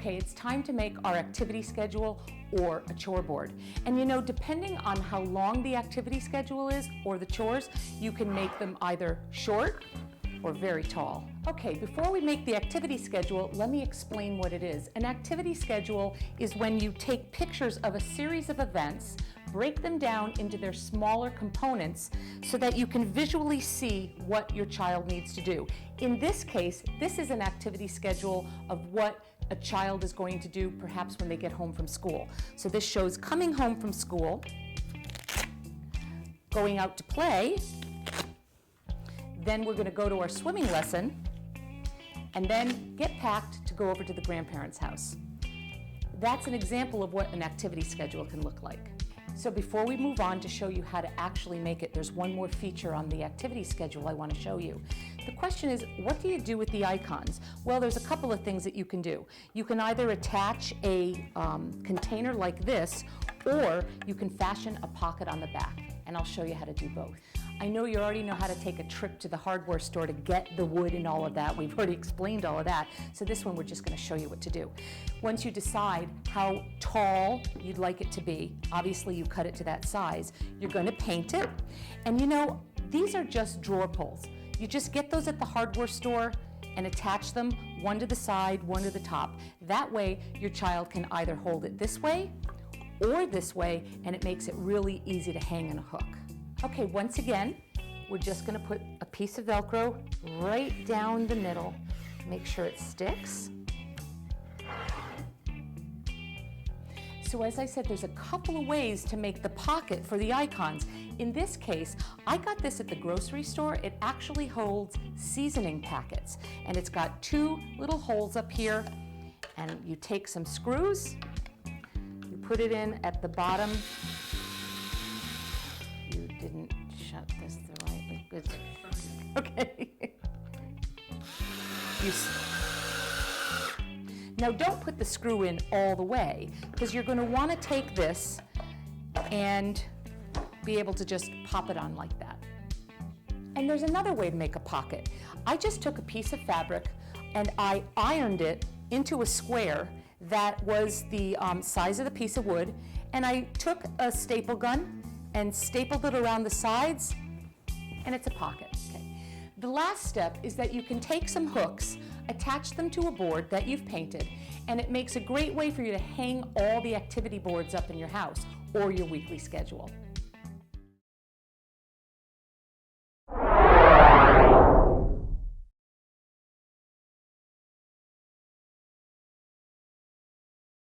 Okay, it's time to make our activity schedule or a chore board. And you know, depending on how long the activity schedule is or the chores, you can make them either short or very tall. Okay, before we make the activity schedule, let me explain what it is. An activity schedule is when you take pictures of a series of events, break them down into their smaller components so that you can visually see what your child needs to do. In this case, this is an activity schedule of what a child is going to do perhaps when they get home from school. So this shows coming home from school, going out to play, then we're going to go to our swimming lesson, and then get packed to go over to the grandparents' house. That's an example of what an activity schedule can look like. So before we move on to show you how to actually make it, there's one more feature on the activity schedule I want to show you. The question is, what do you do with the icons? Well, there's a couple of things that you can do. You can either attach a container like this, or you can fashion a pocket on the back, and I'll show you how to do both. I know you already know how to take a trip to the hardware store to get the wood and all of that. We've already explained all of that. So this one, we're just going to show you what to do. Once you decide how tall you'd like it to be, obviously you cut it to that size, you're going to paint it. And you know, these are just drawer pulls. You just get those at the hardware store and attach them, one to the side, one to the top. That way, your child can either hold it this way or this way, and it makes it really easy to hang on a hook. Okay, once again, we're just going to put a piece of Velcro right down the middle. Make sure it sticks. So as I said, there's a couple of ways to make the pocket for the icons. In this case, I got this at the grocery store. It actually holds seasoning packets, and it's got two little holes up here, and you take some screws, you put it in at the bottom. You didn't shut this the right way. Good. Okay. Now don't put the screw in all the way, because you're going to want to take this and be able to just pop it on like that. And there's another way to make a pocket. I just took a piece of fabric and I ironed it into a square that was the size of the piece of wood, and I took a staple gun and stapled it around the sides, and it's a pocket. Okay. The last step is that you can take some hooks, attach them to a board that you've painted, and it makes a great way for you to hang all the activity boards up in your house or your weekly schedule.